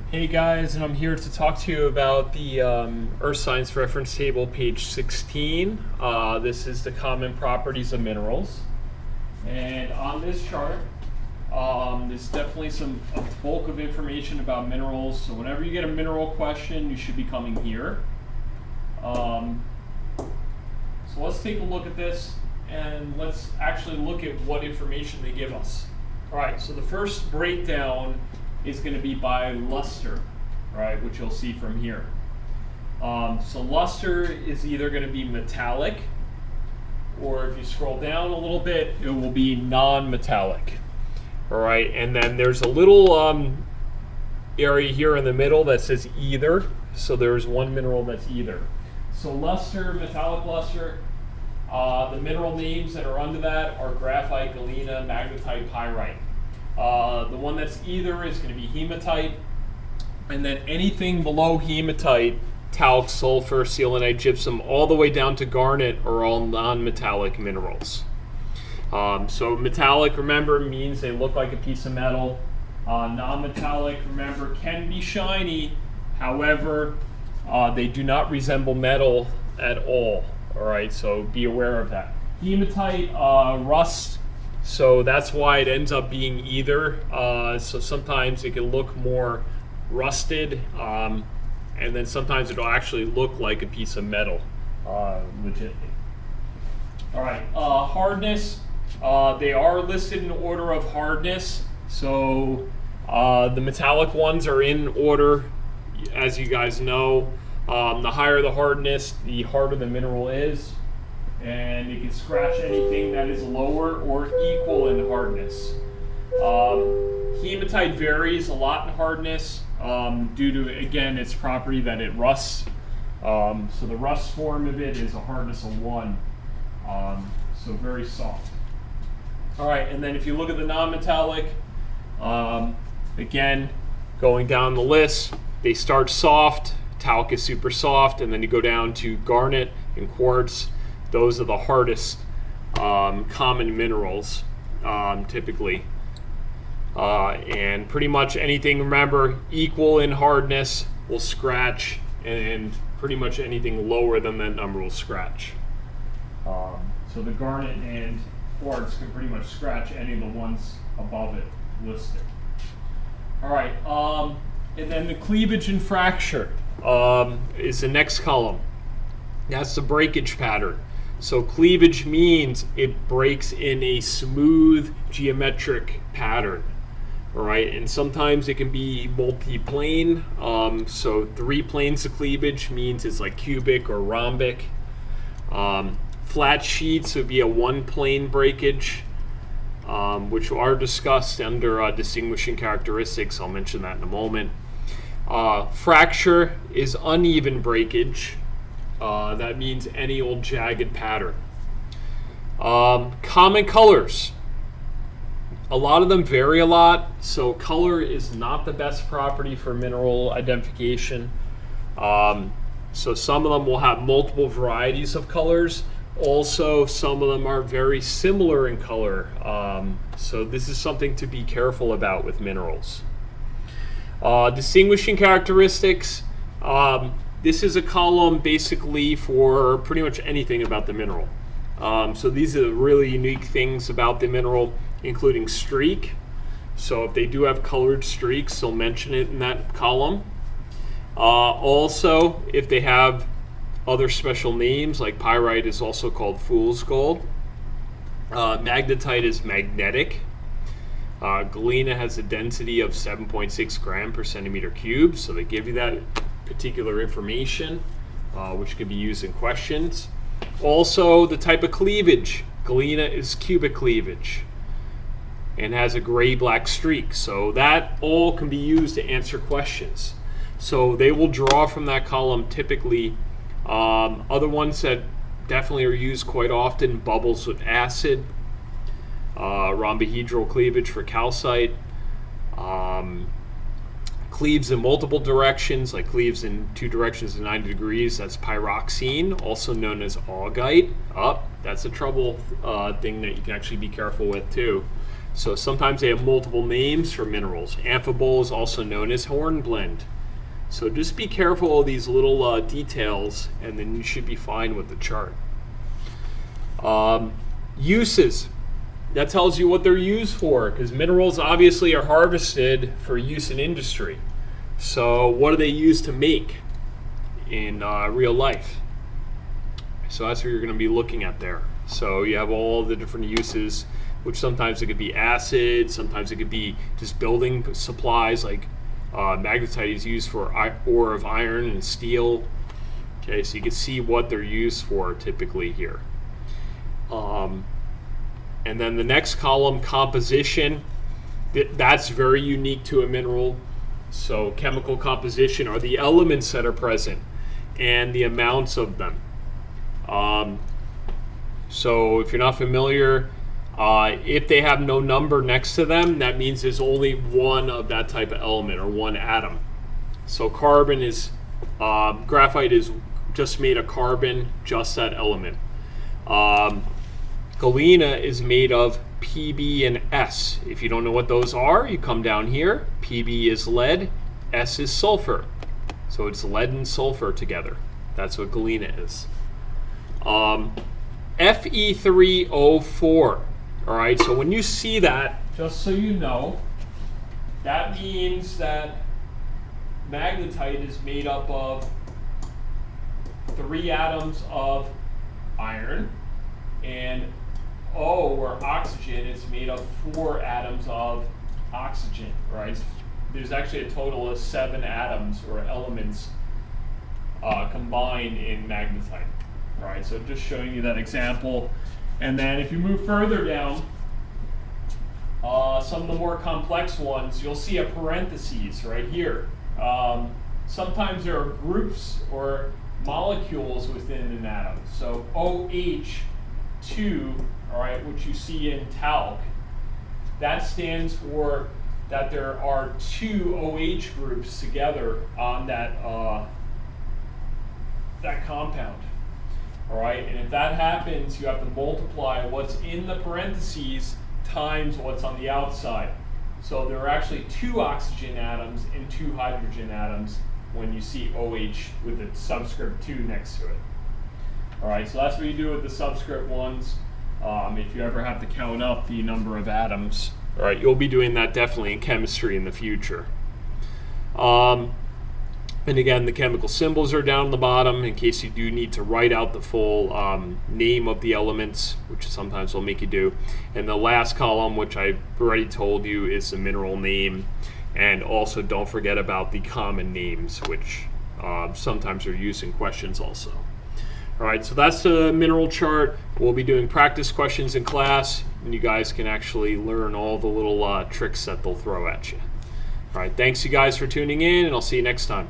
Hey guys, and I'm here to talk to you about the Earth Science Reference Table, page 16. This is the common properties of minerals. And on this chart, there's definitely a bulk of information about minerals. So whenever you get a mineral question, you should be coming here. So let's take a look at this, and let's actually look at what information they give us. All right, so the first breakdown is going to be by luster, right, which you'll see from here. So luster is either going to be metallic, or if you scroll down a little bit, it will be non-metallic. All right, and then there's a little area here in the middle that says either. So there's one mineral that's either. So luster, metallic luster, the mineral names that are under that are graphite, galena, magnetite, pyrite. The one that's either is going to be hematite, and then anything below hematite, talc, sulfur, selenite, gypsum, all the way down to garnet are all non-metallic minerals. So metallic, remember, means they look like a piece of metal. Non-metallic, remember, can be shiny. However, they do not resemble metal at all. All right, so be aware of that. Hematite, rust. So that's why it ends up being either. So sometimes it can look more rusted, and then sometimes it'll actually look like a piece of metal, legitimately. All right, hardness. They are listed in order of hardness. So the metallic ones are in order, as you guys know. The higher the hardness, the harder the mineral is. And you can scratch anything that is lower or equal in hardness. Hematite varies a lot in hardness due to, again, its property that it rusts. So the rust form of it is a hardness of 1, so very soft. All right, and then if you look at the non-metallic, again, going down the list, they start soft. Talc is super soft, and then you go down to garnet and quartz. Those are the hardest common minerals, typically. And pretty much anything, remember, equal in hardness will scratch, and pretty much anything lower than that number will scratch. So the garnet and quartz can pretty much scratch any of the ones above it listed. All right, and then the cleavage and fracture is the next column. That's the breakage pattern. So cleavage means it breaks in a smooth geometric pattern, all right? And sometimes it can be multi-plane. So 3 planes of cleavage means it's like cubic or rhombic. Flat sheets would be a 1-plane breakage, which are discussed under distinguishing characteristics. I'll mention that in a moment. Fracture is uneven breakage. That means any old jagged pattern. Common colors. A lot of them vary a lot, so color is not the best property for mineral identification. So some of them will have multiple varieties of colors. Also, some of them are very similar in color. So this is something to be careful about with minerals. Distinguishing characteristics. This is a column basically for pretty much anything about the mineral. So these are really unique things about the mineral, including streak. So if they do have colored streaks, they'll mention it in that column. Also, if they have other special names, like pyrite is also called fool's gold. Magnetite is magnetic. Galena has a density of 7.6 gram per centimeter cubed, so they give you that particular information, which can be used in questions. Also, the type of cleavage. Galena is cubic cleavage and has a gray-black streak. So that all can be used to answer questions. So they will draw from that column typically. Other ones that definitely are used quite often, bubbles with acid, rhombohedral cleavage for calcite, cleaves in multiple directions, like cleaves in 2 directions at 90 degrees. That's pyroxene, also known as augite. That's a trouble thing that you can actually be careful with too. So sometimes they have multiple names for minerals. Amphibole is also known as hornblende. So just be careful of these little details, and then you should be fine with the chart. Uses. That tells you what they're used for, because minerals obviously are harvested for use in industry. So what do they use to make in real life? So that's what you're going to be looking at there. So you have all the different uses, which sometimes it could be acid, sometimes it could be just building supplies, like magnetite is used for ore of iron and steel. Okay, so you can see what they're used for typically here. And then the next column, composition, that's very unique to a mineral. So chemical composition are the elements that are present and the amounts of them. So if you're not familiar, if they have no number next to them, that means there's only one of that type of element or one atom. So carbon is, graphite is just made of carbon, just that element. Galena is made of Pb and S. If you don't know what those are, you come down here. Pb is lead, S is sulfur. So it's lead and sulfur together. That's what galena is. Fe3O4. All right, so when you see that, just so you know, that means that magnetite is made up of 3 atoms of iron, and O, or oxygen, is made of 4 atoms of oxygen, right? There's actually a total of 7 atoms or elements combined in magnetite. All right, so just showing you that example. And then if you move further down, some of the more complex ones, you'll see a parentheses right here. Sometimes there are groups or molecules within an atom. So OH2, all right, which you see in talc, that stands for that there are 2 OH groups together on that that compound. All right, and if that happens, you have to multiply what's in the parentheses times what's on the outside. So there are actually 2 oxygen atoms and 2 hydrogen atoms when you see OH with the subscript 2 next to it. All right, so that's what you do with the subscript ones. If you ever have to count up the number of atoms, all right, you'll be doing that definitely in chemistry in the future. And again, the chemical symbols are down the bottom in case you do need to write out the full name of the elements, which sometimes will make you do. And the last column, which I've already told you, is the mineral name. And also don't forget about the common names, which sometimes are used in questions also. All right, so that's the mineral chart. We'll be doing practice questions in class, and you guys can actually learn all the little tricks that they'll throw at you. All right, thanks you guys for tuning in, and I'll see you next time.